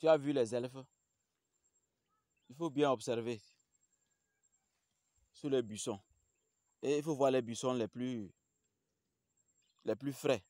Tu as vu les elfes? Il faut bien observer sur les buissons. Et il faut voir les buissons les plus frais.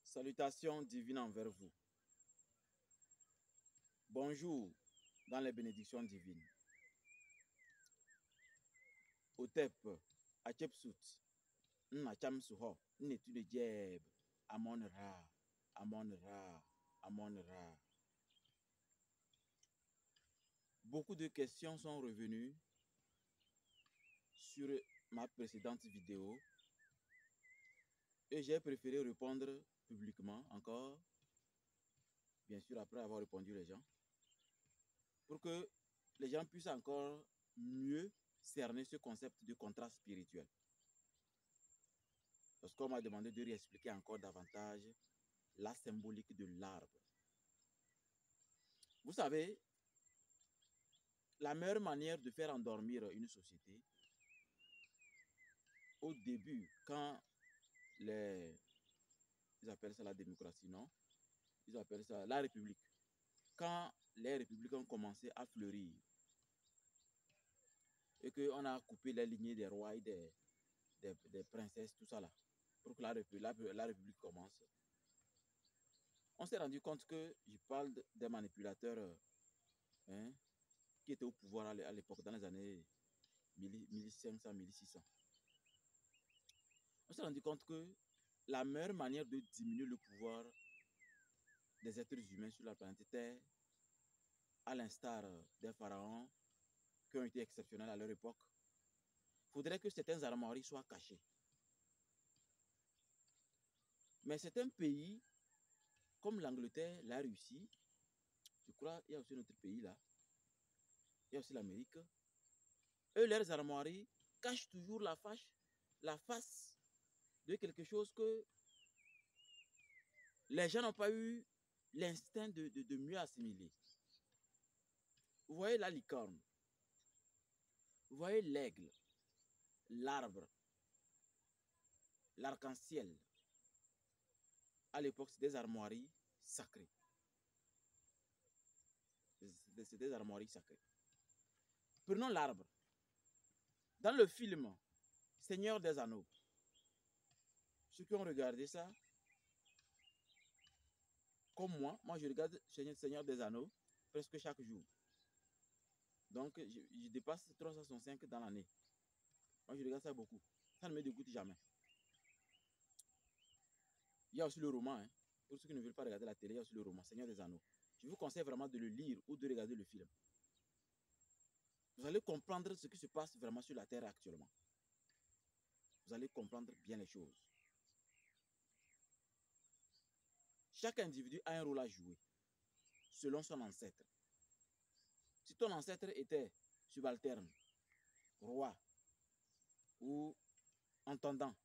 Salutations divines envers vous. Bonjour dans les bénédictions divines. Otep, Achepsut, Nacham Suho, Netude Jeb, Amon Ra, Amon Ra, Amon Ra. Beaucoup de questions sont revenues sur ma précédente vidéo et j'ai préféré répondre publiquement encore, bien sûr après avoir répondu les gens, pour que les gens puissent encore mieux cerner ce concept de contrat spirituel. Parce qu'on m'a demandé de réexpliquer encore davantage la symbolique de l'arbre. Vous savez, la meilleure manière de faire endormir une société, au début, quand ils appellent ça la démocratie, non? Ils appellent ça la République. Quand les républiques ont commencé à fleurir et qu'on a coupé les lignées des rois et des princesses, tout ça là, pour que la République commence, on s'est rendu compte que je parle des manipulateurs qui étaient au pouvoir à l'époque, dans les années 1500-1600. On s'est rendu compte que la meilleure manière de diminuer le pouvoir des êtres humains sur la planète Terre, à l'instar des pharaons qui ont été exceptionnels à leur époque, il faudrait que certaines armoiries soient cachées. Mais certains pays, comme l'Angleterre, la Russie, je crois qu'il y a aussi notre pays là, il y a aussi l'Amérique, eux, leurs armoiries cachent toujours la face de quelque chose que les gens n'ont pas eu l'instinct de mieux assimiler. Vous voyez la licorne, vous voyez l'aigle, l'arbre, l'arc-en-ciel. À l'époque, c'est des armoiries sacrées. C'est des armoiries sacrées. Prenons l'arbre. Dans le film Seigneur des Anneaux, ceux qui ont regardé ça, comme moi je regarde Seigneur des Anneaux presque chaque jour. Donc je dépasse 365 dans l'année. Moi je regarde ça beaucoup. Ça ne me dégoûte jamais. Il y a aussi le roman. Pour ceux qui ne veulent pas regarder la télé, il y a aussi le roman Seigneur des Anneaux. Je vous conseille vraiment de le lire ou de regarder le film. Vous allez comprendre ce qui se passe vraiment sur la terre actuellement. Vous allez comprendre bien les choses. Chaque individu a un rôle à jouer selon son ancêtre. Si ton ancêtre était subalterne, roi, ou entendant,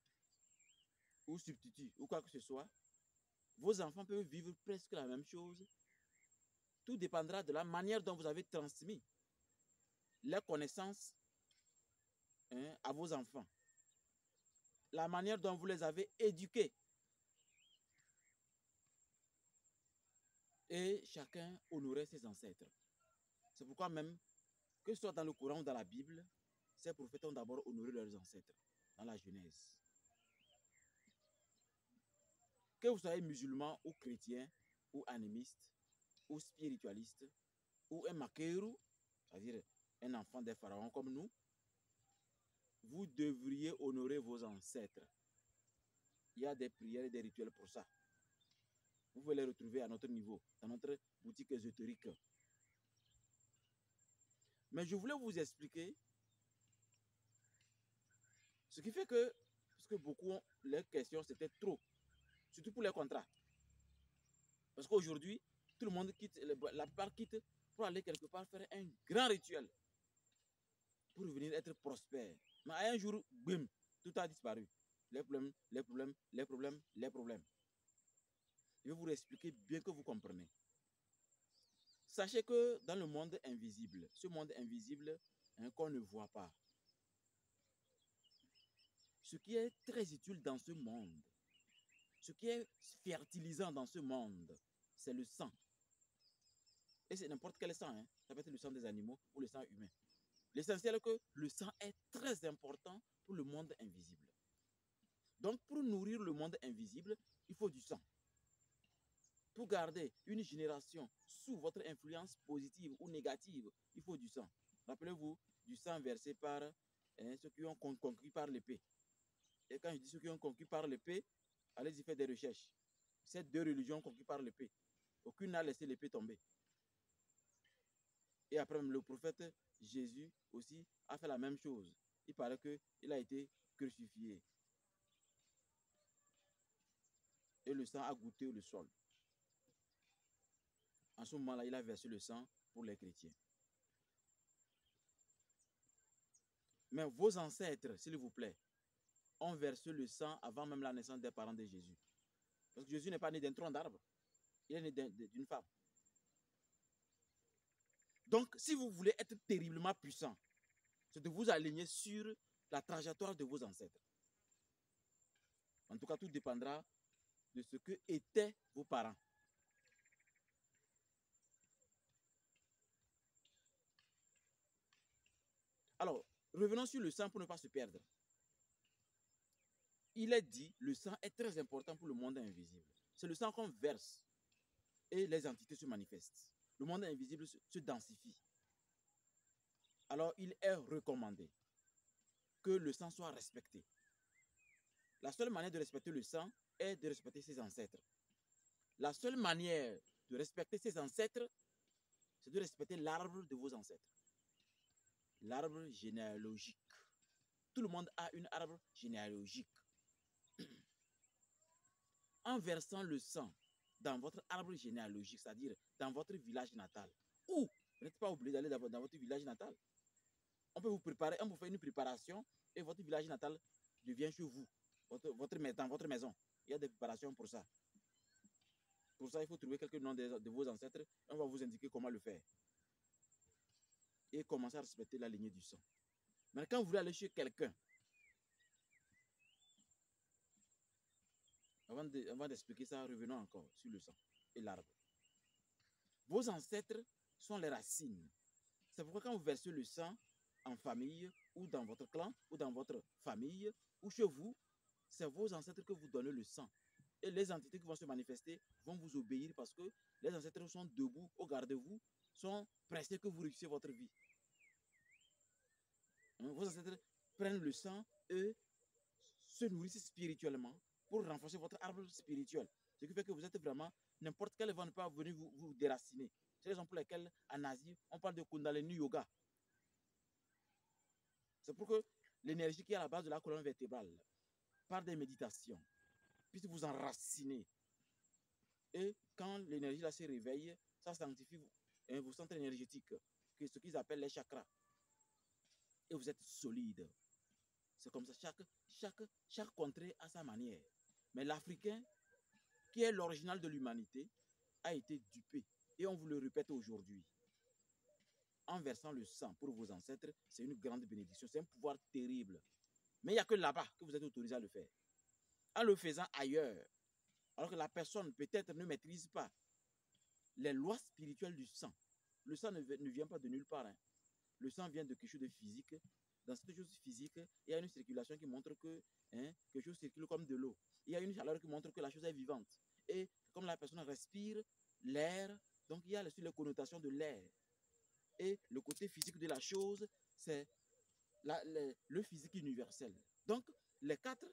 ou substitut, ou quoi que ce soit, vos enfants peuvent vivre presque la même chose. Tout dépendra de la manière dont vous avez transmis les connaissances à vos enfants. La manière dont vous les avez éduqués. Et chacun honorait ses ancêtres. C'est pourquoi même, que ce soit dans le Coran ou dans la Bible, ces prophètes ont d'abord honoré leurs ancêtres, dans la Genèse. Que vous soyez musulman ou chrétien, ou animiste, ou spiritualiste, ou un maqueru, c'est-à-dire un enfant des pharaons comme nous, vous devriez honorer vos ancêtres. Il y a des prières et des rituels pour ça. Vous pouvez les retrouver à notre niveau, dans notre boutique ésotérique. Mais je voulais vous expliquer ce qui fait que, parce que beaucoup, les questions, c'était trop. Surtout pour les contrats. Parce qu'aujourd'hui, tout le monde quitte, la plupart quitte pour aller quelque part faire un grand rituel. Pour venir être prospère. Mais un jour, bim, tout a disparu. Les problèmes, les problèmes, les problèmes, les problèmes. Je vais vous expliquer bien que vous comprenez. Sachez que dans le monde invisible, ce monde invisible qu'on ne voit pas, ce qui est très utile dans ce monde, ce qui est fertilisant dans ce monde, c'est le sang. Et c'est n'importe quel sang, hein. Ça peut être le sang des animaux ou le sang humain. L'essentiel est que le sang est très important pour le monde invisible. Donc, pour nourrir le monde invisible, il faut du sang. Pour garder une génération sous votre influence positive ou négative, il faut du sang. Rappelez-vous du sang versé par ceux qui ont conquis par l'épée. Et quand je dis ceux qui ont conquis par l'épée, allez-y faire des recherches. Ces deux religions ont conquis par l'épée. Aucune n'a laissé l'épée tomber. Et après, même le prophète Jésus aussi a fait la même chose. Il paraît qu'il a été crucifié. Et le sang a goûté le sol. En ce moment-là, il a versé le sang pour les chrétiens. Mais vos ancêtres, s'il vous plaît, ont versé le sang avant même la naissance des parents de Jésus. Parce que Jésus n'est pas né d'un tronc d'arbre. Il est né d'une femme. Donc, si vous voulez être terriblement puissant, c'est de vous aligner sur la trajectoire de vos ancêtres. En tout cas, tout dépendra de ce que étaient vos parents. Alors, revenons sur le sang pour ne pas se perdre. Il est dit, le sang est très important pour le monde invisible. C'est le sang qu'on verse et les entités se manifestent. Le monde invisible se densifie. Alors, il est recommandé que le sang soit respecté. La seule manière de respecter le sang est de respecter ses ancêtres. La seule manière de respecter ses ancêtres, c'est de respecter l'arbre de vos ancêtres. L'arbre généalogique. Tout le monde a un arbre généalogique. En versant le sang dans votre arbre généalogique, c'est-à-dire dans votre village natal, ou vous n'êtes pas obligé d'aller dans votre village natal. On peut vous préparer, on vous fait une préparation et votre village natal devient chez vous, dans votre maison. Il y a des préparations pour ça. Pour ça, il faut trouver quelques noms de vos ancêtres et on va vous indiquer comment le faire. Et commencer à respecter la lignée du sang. Mais quand vous voulez aller chez quelqu'un, avant d'expliquer ça, revenons encore sur le sang et l'arbre. Vos ancêtres sont les racines. C'est pourquoi quand vous versez le sang en famille, ou dans votre clan, ou dans votre famille, ou chez vous, c'est vos ancêtres que vous donnez le sang. Et les entités qui vont se manifester vont vous obéir parce que les ancêtres sont debout, au garde-vous, sont pressés que vous réussissiez votre vie. Vos ancêtres prennent le sang et se nourrissent spirituellement pour renforcer votre arbre spirituel. Ce qui fait que vous êtes vraiment, n'importe quel vent ne peut venir vous déraciner. C'est la raison pour laquelle en Asie, on parle de Kundalini Yoga. C'est pour que l'énergie qui est à la base de la colonne vertébrale, par des méditations, puisse vous enraciner. Et quand l'énergie là se réveille, ça sanctifie vos centres énergétiques, ce qu'ils appellent les chakras. Et vous êtes solide. C'est comme ça, chaque contrée a sa manière. Mais l'Africain, qui est l'original de l'humanité, a été dupé. Et on vous le répète aujourd'hui. En versant le sang pour vos ancêtres, c'est une grande bénédiction. C'est un pouvoir terrible. Mais il n'y a que là-bas que vous êtes autorisé à le faire. En le faisant ailleurs, alors que la personne peut-être ne maîtrise pas les lois spirituelles du sang. Le sang ne vient pas de nulle part. Hein. Le sang vient de quelque chose de physique dans cette chose physique, il y a une circulation qui montre que quelque chose circule comme de l'eau. Il y a une chaleur qui montre que la chose est vivante. Et comme la personne respire l'air, donc il y a aussi les connotations de l'air. Et le côté physique de la chose, c'est le physique universel. Donc, les quatre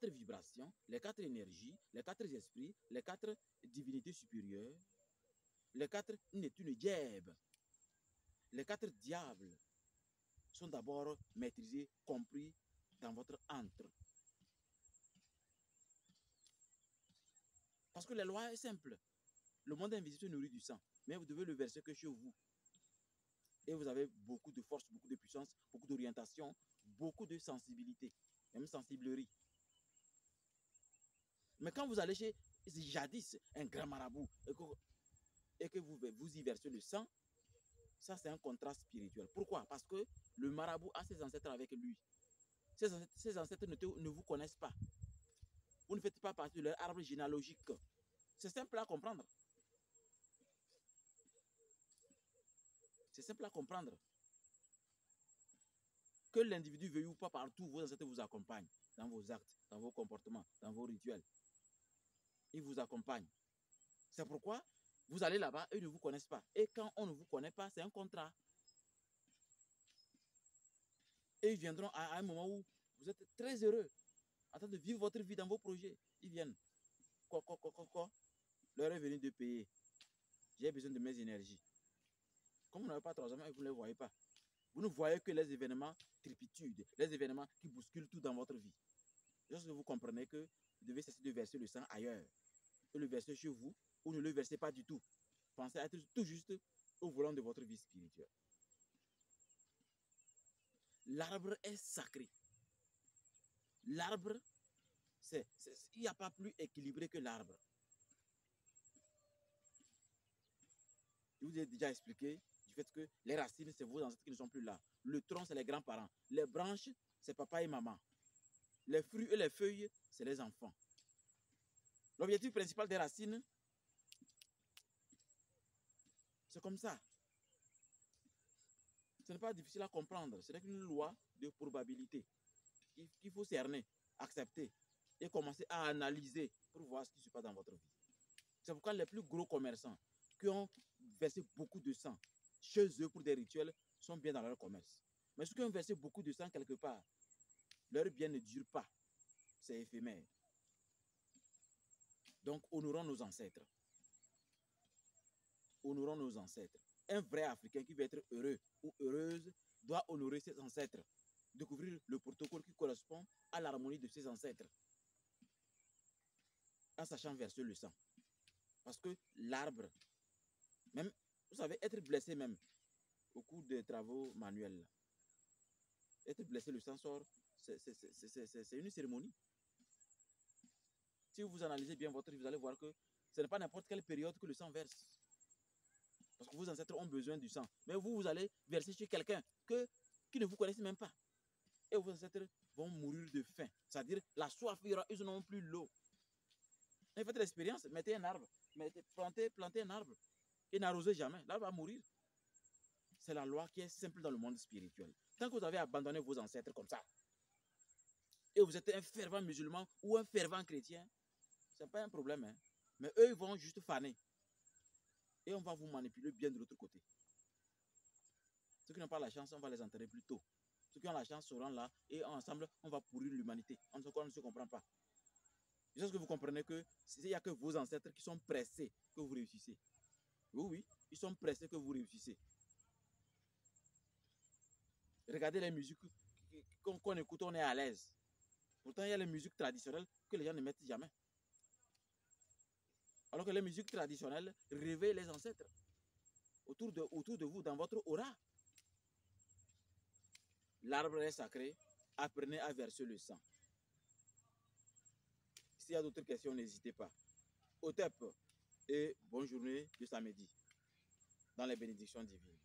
vibrations, les quatre énergies, les quatre esprits, les quatre divinités supérieures, les quatre Neptune Dièbe, les quatre diables sont d'abord maîtrisés, compris dans votre antre. Parce que la loi est simple. Le monde invisible se nourrit du sang, mais vous devez le verser que chez vous. Et vous avez beaucoup de force, beaucoup de puissance, beaucoup d'orientation, beaucoup de sensibilité, même sensiblerie. Mais quand vous allez chez jadis un grand marabout et que vous y versez le sang, ça c'est un contrat spirituel. Pourquoi? Parce que le marabout a ses ancêtres avec lui. Ses ancêtres ne vous connaissent pas. Vous ne faites pas partie de leur arbre généalogique. C'est simple à comprendre. C'est simple à comprendre. Que l'individu veuille ou pas, partout, vos ancêtres vous accompagnent dans vos actes, dans vos comportements, dans vos rituels. Ils vous accompagnent. C'est pourquoi vous allez là-bas, eux ne vous connaissent pas. Et quand on ne vous connaît pas, c'est un contrat. Et ils viendront à un moment où vous êtes très heureux, en train de vivre votre vie dans vos projets. Ils viennent. Quoi? L'heure est venue de payer. J'ai besoin de mes énergies. Comme vous n'avez pas 3 ans, vous ne les voyez pas. Vous ne voyez que les événements tripitudes, les événements qui bousculent tout dans votre vie. Lorsque vous comprenez que vous devez cesser de verser le sang ailleurs, et le verser chez vous, ou ne le versez pas du tout. Pensez à être tout juste au volant de votre vie spirituelle. L'arbre est sacré. L'arbre, il n'y a pas plus équilibré que l'arbre. Je vous ai déjà expliqué du fait que les racines, c'est vos ancêtres qui ne sont plus là. Le tronc, c'est les grands-parents. Les branches, c'est papa et maman. Les fruits et les feuilles, c'est les enfants. L'objectif principal des racines, c'est comme ça. Ce n'est pas difficile à comprendre. Ce n'est qu'une loi de probabilité qu'il faut cerner, accepter et commencer à analyser pour voir ce qui se passe dans votre vie. C'est pourquoi les plus gros commerçants qui ont versé beaucoup de sang chez eux pour des rituels sont bien dans leur commerce. Mais ceux qui ont versé beaucoup de sang quelque part, leur bien ne dure pas. C'est éphémère. Donc, honorons nos ancêtres. Honorons nos ancêtres. Un vrai Africain qui veut être heureux ou heureuse doit honorer ses ancêtres. Découvrir le protocole qui correspond à l'harmonie de ses ancêtres. En sachant verser le sang. Parce que l'arbre, même, vous savez, être blessé même au cours des travaux manuels, être blessé, le sang sort, c'est une cérémonie. Si vous analysez bien votre vie, vous allez voir que ce n'est pas n'importe quelle période que le sang verse. Parce que vos ancêtres ont besoin du sang. Mais vous allez verser chez quelqu'un qui ne vous connaisse même pas. Et vos ancêtres vont mourir de faim. C'est-à-dire, la soif ira, ils n'ont plus l'eau. Faites l'expérience, mettez un arbre, plantez un arbre et n'arrosez jamais. L'arbre va mourir. C'est la loi qui est simple dans le monde spirituel. Tant que vous avez abandonné vos ancêtres comme ça, et vous êtes un fervent musulman ou un fervent chrétien, ce n'est pas un problème. Hein? Mais eux, ils vont juste faner. Et on va vous manipuler bien de l'autre côté. Ceux qui n'ont pas la chance, on va les enterrer plus tôt. Ceux qui ont la chance seront là et ensemble, on va pourrir l'humanité. On ne se comprend pas. Juste que vous comprenez que il n'y a que vos ancêtres qui sont pressés que vous réussissez. Oui, oui, ils sont pressés que vous réussissez. Regardez les musiques qu'on écoute, on est à l'aise. Pourtant, il y a les musiques traditionnelles que les gens ne mettent jamais. Alors que les musiques traditionnelles réveillent les ancêtres autour de vous, dans votre aura. L'arbre est sacré. Apprenez à verser le sang. S'il y a d'autres questions, n'hésitez pas. Au TEP et bonne journée de samedi dans les bénédictions divines.